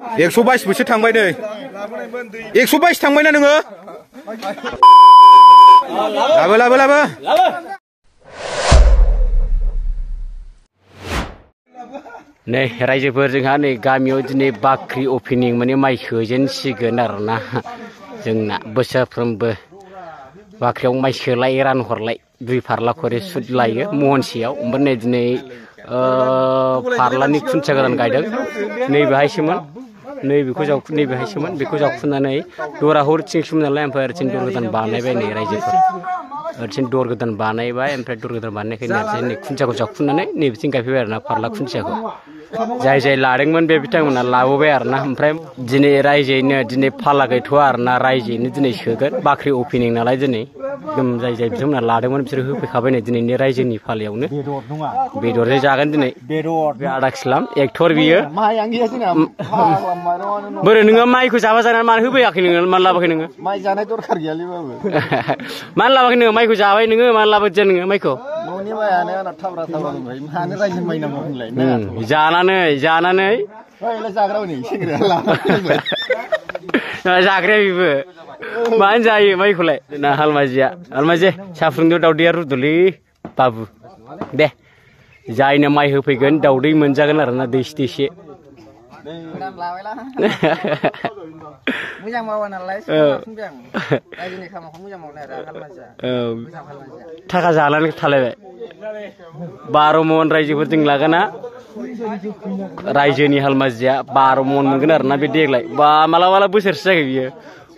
122 बोसोर थांबाय नै 122 थांबायना नोङो लाबो नै रायजोफोर जोंहा नै गामियाव दिनै बाख्रि ओपनिं माने माइ सोजेनसिगोन आरोना जोंना बोसोरफ्रोमबो बाख्रियाव माइ सोलाय रान हरलाय 2 फारला खरे सुद लायो महनसेयाव ओमफ्राय नै दिनै फारलानि खुन्थिया गोदान गायदों नैबेहायसोमोन नैबेखौ नैबेहायसोमोन बेखौ जावखुनानै दरा हरथिंसोमोन नालाय ओमफ्राय ओरैथिं दर गोदान बानायबाय नै रायजोफोर ओरैथिं दर गोदान बानायबाय ओमफ्राय दर गोदान बानायनायखाय नै खुन्थियाखौ जावखुनानै नैबेथिं गायफैबाय आरोना फारला खुन्थियाखौ जाय लादोंमोन बे बिथांमोना लाबोबाय आरोना ओमफ्राय दिनै रायजोयैनो दिनै फाला गैथ'आ आरोना रायजोयैनो दिनै सोगोन बाख्रि ओपनिं नालाय दिनै जाय बिथांमोना लादोंमोन बिसोर होफैखाबाय नै दिनैनि रायजोनि फालायावनो बेदरजों जागोन दिनै बे आदा खिलाम एक्टर बियो बोरै नोङो माइखौ जाबा जानानै मानो होफैयाखै नोङो मानो लाबोखै नोङो माइ जानाय दरखार गैयालैबाबो मानो लाबोखै नोङो माइखौ जाबाय नोङो मानो लाबोदिया नोङो माइखौ न'नि माइयानो आंना थाब्रा दंबाय मानो रायजो माइ नांगौ होनलाय जानानै जाग्रा हनै सेंग्राया जाग्राया बेबो मानो जायो माइखौलाय ना हालमाजिया साहा फुदुंदो दाउदैया रुदुलै बाबु दे जायनो माइ होफैगोन दाउदै मोनजागोन आरोना दैसे मोजां मावा नालाय रायजोनि खामानिखौ मोजां मावनाय आरो हालमाजिया थाखा जानानै थालायबाय 12 मन रायजोफोर जों लागोना रायजोनि हालमाजिया 12 मन मोनगोन आरोना बे देग्लाय बा माला बोसोरसे जागोन बियो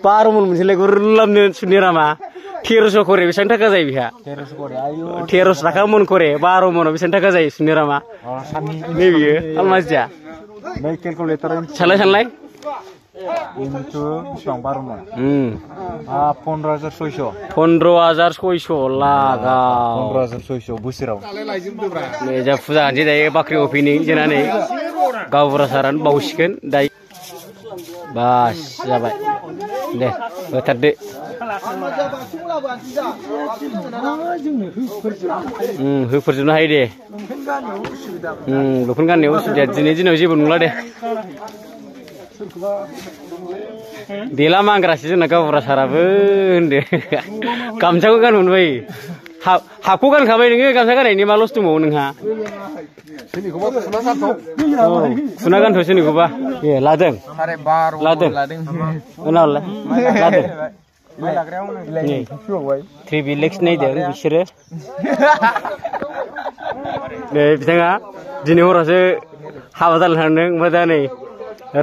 12 मन मोनसेलाय गुरलाबनो सुनिरामा 1300 करे बेसेबां थाखा जायो बिहा 1300 थाखा मन करे 12 मनाव बेसेबां थाखा जायो सुनिरामा नै बियो हालमाजिया सानलाय बेसेबां 12 मन 15,600 लागाव 15,600 बोसोराव नै जा फुजा होनसै दायो बाख्रि ओपनिं जोंना नै गावबुरा सारानो बावसिगोन दायो बास जाबाय दे होथारदो होफोरजोबनो हायो दे लंपेन्ट गाननायाव उसुबिदा दिनै दिनाव जेबो नंला दे देला मांग्रासो जोंना गावबुरा साराबो होनदो गामसाखौ गानहरबाय हाफखौ गानखाबाय नोङो गामसा गाननायनि मा लस दंबावो नोंहा खुना गानथ' सोरनिखौबा लादों थ्रि बिलेक्स नायदों बिसोरो नै बिथाङा दिनै हरावसो हाबा जानो थांदों ओमफ्राय दा नै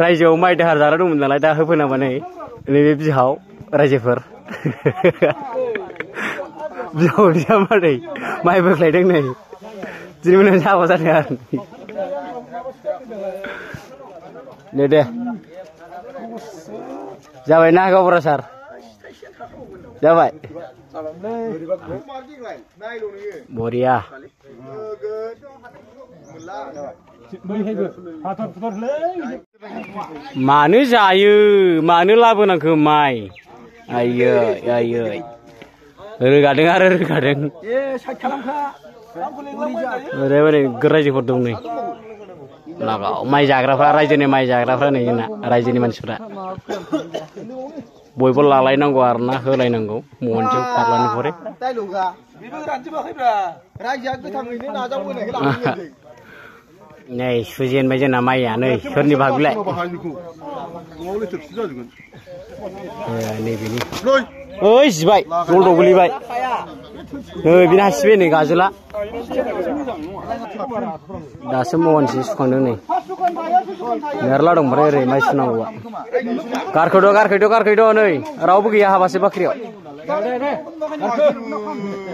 रायजोआव माइ दाहार जाना दंमोन नालाय दा होफैनांबा नै नैबे बिहाव रायजोफोर बिजामादै माइ बोख्लायदों नै दिनै मोनायाव हाबा जादों आरो दे जाबाय ना गावबुरा सार जाबाय बरिया मानो जायो मानो लाबोनांखो माइ आयै रोगादों आरो रोगादों ओरैबायदि रायजोफोर दं नै लागाव माइ जाग्राफ्रा रायजोनि माइ जाग्राफ्रा नै जोंना रायजोनि मानसिफ्रा बयबो लालायनांगौ आरोना होलायनांगौ महनसेयाव फारलानि हरे नै सुजेनबाय जोंना माइया नै सोरनिबा बिलाय नैबेनि ओइ जिबाय दलद' गोलैबाय नै बेना हासिबाय नै गाजोला दासो महनसे सुखांदों नै मेरला दं ओमफ्राय ओरै माइ सुनांगौआ गारखोद' नै रावबो गैया हाबासो बाख्रियाव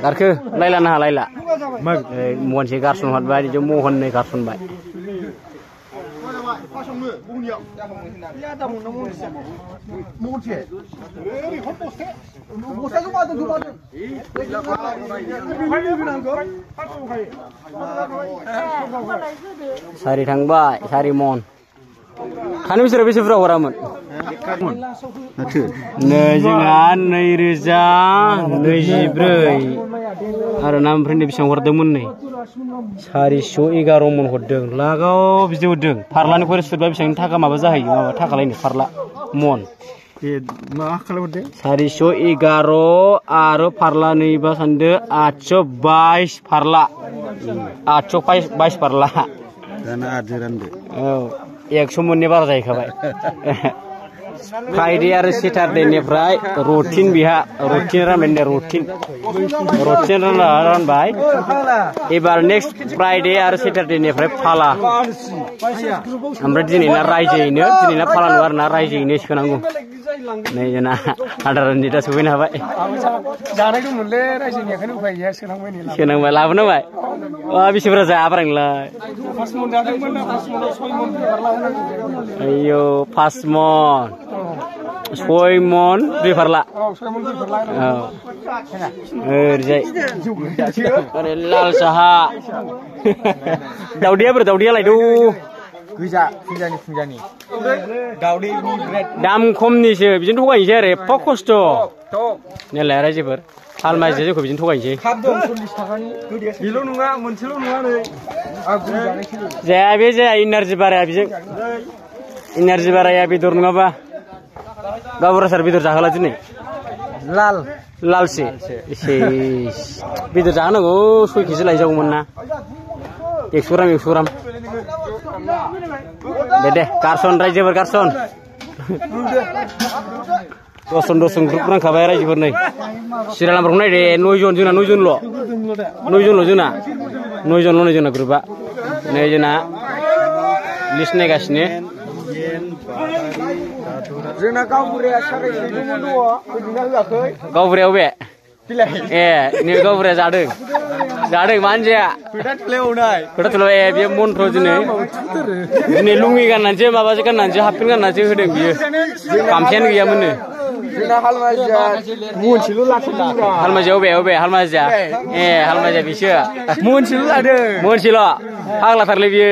गारखो लायला नाहा लायला महनसे गारसन हरबाय बिदि महननै गारसनबाय सारि थांबाय 4 मन थानो बिसोरो बेसे बुरजा हरामोन नै जोंहा 2024 आरो ना ओमफ्राय बेसेबां हरदोंमोन नै 411 मन हरदों लागाव बिदि हरदों फारलानिफ्राय सुदबा बेसेबां थाखा माबा जाहैयो माबा थाखा लायनो फारला मन मा खालामदो 411 आरो फारला नैबा सानदो 822 फारला 822 फारला दाना आदि रानदो औ 100 मननि बारा जाहैखाबाय फ्राइडे आरो सेटारडेनिफ्राय रुटिन बिहा रुटिन रानबाय रुटिन रानबाय एबार नेक्स्ट फ्राइडे आरो सेटारडेनिफ्राय फाला ओमफ्राय दिनैना रायजोयैनो दिनैना फाला नङा आरोना रायजोयैनो सोनांगौ नै जोंना आदार रनजितआ सफैनो हाबाय जानाय दंमोनलै रायजोनि ओंखायनो उफाय गैया सोनांबाय लाबोनांबाय बेसे बुरजा जायाब्रा नोंलाय आयौ 5 मन 6 मन 2 फारला ओरैजाय ओरै लाल साहा दावदैया लायदौ गोजा फुंजानि दावदैनि ब्रेड दाम खमनिसो बिदिनो थगायनोसै आरो एफा खस्थ' नालाय रायजोफोर हालमाजिया जोंखौ बिदिनो थगायनोसै काप दं 40 टाकानि बेल' नङा मोनसेल' नङा नै जाया बे जाया इनार्जि बाराया बेजों इनार्जि बाराया बेदर नङाबा गावबुरा सार बेदर जाहोला दिनै लालसे एसे बेदर जाहोनांगौ 6 केजि लायजागौमोन ना 100 ग्राम दे गारसन रायजोफोर गारसन दसन ग्रुप नांखाबाय रायजोफोर नै सिरियाल नाम्बारखौ नायदे 9 जन जोंना 9 जनल' जोंना ग्रुपआ नै जोंना लिस्ट नायगासिनो जोंना गावबुराया सारायसे दङ फैदोंना होआखै गावबुराया बबे ए नै गावबुराया जादों मानो जाया खोथा थुलायाव बेयो मन्थ्र दिनै लुङि गाननानैसो माबासो गाननानैसो हाफपेन्ट गाननानैसो होदों बियो गामसायानो गैयामोननो जोंना हालमाजिया मनसेल' लाथारदों हालमाजिया बबे हालमाजिया हालमाजिया बिसो मनसेल' लादों मनसेल' फाग्लाथारलै बियो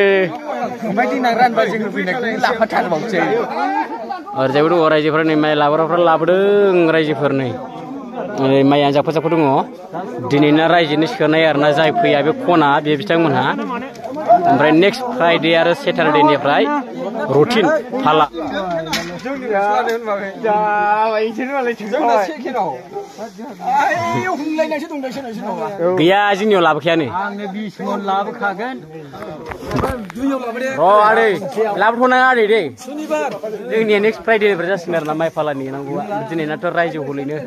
ओमफ्राय देनां रानबा जोङो फैनायखौ लाफाथारबावसै ओरैजायबो दङ रायजोफोर नै माइ लाबोग्राफ्रा लाबोदों रायजोफोर नै माइ आनजाफोर दङ दिनैना रायजोनि सोनाय आरोना जाय फैया बे खना बे बिथांमोनहा ओमफ्राय नेक्स्ट फ्राइडे आरो सेटारडेनिफ्राय रुटिन फाला गैया जोंनियाव लाबोखायानो आंनो 20 मन लाबोखागोन र' आदै लाबोथ'नाङा आदै दे जोंनिया नेक्स्ट फ्राइडेनिफ्राय जासिगोन आरोना माइ फाला नेनांगौआ दिनैनाथ' रायजो हलैनो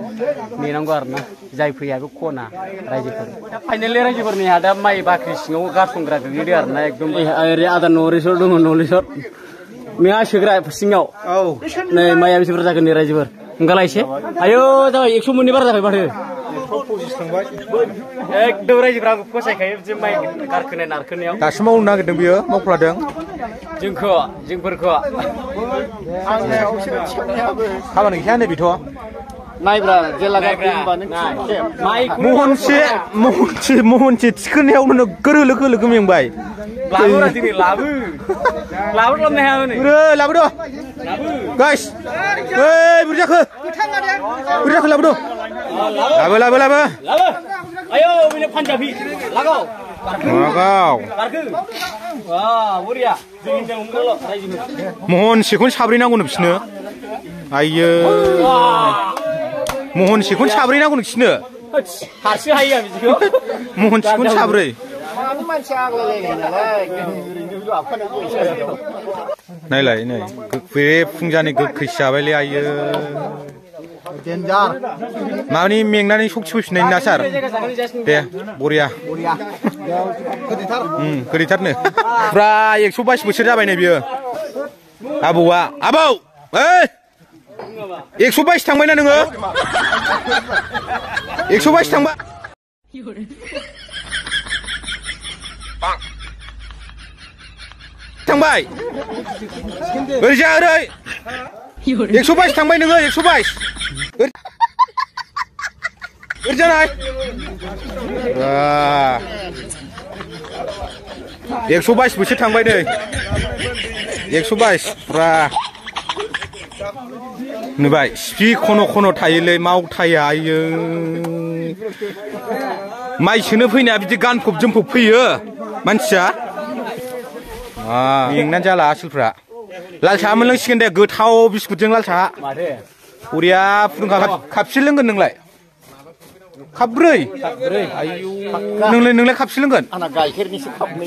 नेनांगौ आरोना जाय फैया बे खना रायजोफोर फाइनेलि रायजोफोरनि दा माइ बाख्रि सिङाव गारसनग्रा गोग्लैदो आरोना एकदम ओरै आदा नलेस्वर दङ नलेस्वर नोंहा सोग्रा सिङाव नै माइया बेसे बुरजा जागोन नै रायजोफोर ओंखारला एसे आयौ जाबाय 100 मननि बारा जाबाय माथो 125 थांबाय एकदम रायजोफ्रा आंखौ फसायखायो बिदि माइ गारखोनाय नारखोनायाव दासिम मावनो नागिरदों बियो मावफ्लादों जोंफोरखौ खामानि गैखाया नै बेथ' नायब्रा जेला गारखो होनबा नों महनसे थिखोनायावनो नोगोर लोगो मेंबाय लाबोरा दिनै लाबोनो हायामोन लाबोदो गाइस बुरजाखो लाबोदो लाबो आयौ बेनो पान्जाबि लागाव बरिया महनसेखौनो साब्रै नांगौनो बिसोरनो आइयो महनसेखौनो साब्रै नांगौनो बिसोरनो हारसिं हायो आं बिदिखौ महनसेखौनो साब्रै नायलाय नै बे फुंजानि गोखैसो जाबायलै आइयो मानि मेंनानै सक्ति फैफिननायनि ना सार दे बरिया गोदैथारनो फुरा 122 बोसोर जाबाय नै बियो आबौआ आबौ 122 थांबायना नोङो 122 थांबा थांबाय ओरैजा ओरै 122 थांबाय नोङो 122 ओरैजानाय 122 बोसोर थांबाय नै 122 फुरा नुबाय सिफि खन' थायोलै मावथाया आयो माइ सोनो फैनाया बिदि गानफब जोमफब फैयो मानसिया मेंनानै जाला आसोलफ्रा लाल साहा मोनलोंसिगोन दे गोथाव बिस्कुटजों लाल साहा बरिया फुदुंखा खापसे लोंगोन नोंलाय खापब्रै आयौ नोंलाय खापसे लोंगोन आंना गाइखेरनिसो खापनै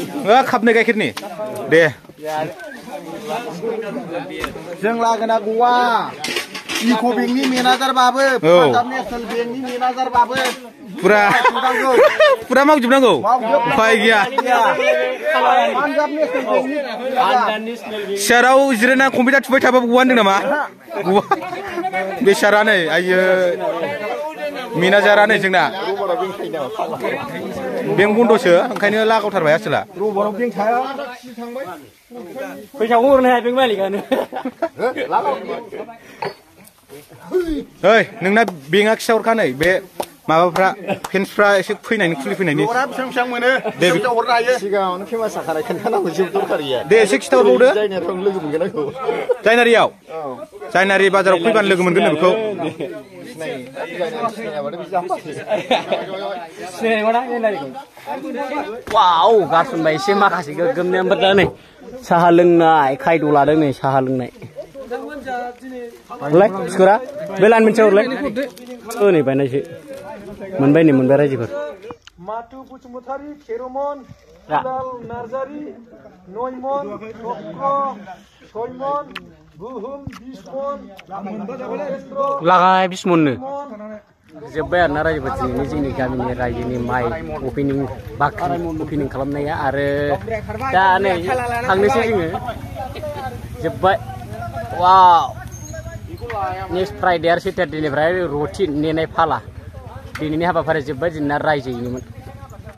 खापनै गाइखेरनि दे जों लागोना गवा इक' बेंकनि मेनेजारबाबो पान्जाब नेसनेल बेंकनि मेनेजारबाबो पुरा मावजोबनांगौ उफाय गैया पान्जाब नेसनेल बेंकनि सियाराव जिरायना कम्पिउटार थुबाय थाबाबो गवा होनदों नामा बेसारा नै आयो मेनेजारा नै जोंना बेंक बन्द'सो ओंखायनो लागावथारबाय आसोला रबाराव बेंक थाया फैसाखौ हरनो हाया बेंक मालिकानो ओइ नोंना बेंकआ खिथाहरखा नै बे माबाफ्रा फेन्सफ्रा एसे फैनायनि खुलिफैनायनि बेसेबां मोनो दे हरनो हायो सिगाङावनो फेमास जाखानाय खोन्थानांगौ जेबो दरखार गैया दे एसे खिथाहरबावदो जायनारियाव लोगो मोनगोन आंखौ जायनारियाव जायनारि बाजाराव फैबानो लोगो मोनगोन नो बेखौ वाव गारसनबाय एसे माखासे गोगोमनो ओमफ्राय दा नै साहा लोंनाय खायद' लादों नै साहा लोंनाय हरलाय सिखरा बे लाइन मोनसे हरलाय नै बायनायसो मोनबाय रायजोफोर माथु बसुमतारी खेरमन दुलाल नार्जारी नयमन चक्र सयमन बुहुम बिसमन लागाय बिसमननो जोब्बाय आरोना रायजोफोर दिनैनि जोंनि गामिनि रायजोनि माइ अपेनिं बाख्रि अपेनिं खालामनाया आरो दा नै थांनोसै जोङो जोब्बाय वाव नेक्स्ट फ्राइडे आरो सेटारडेनिफ्राय रुटिन नेनाय फाला दिनैनि हाबाफारिया जोब्बाय जोंना रायजोयैनोमोन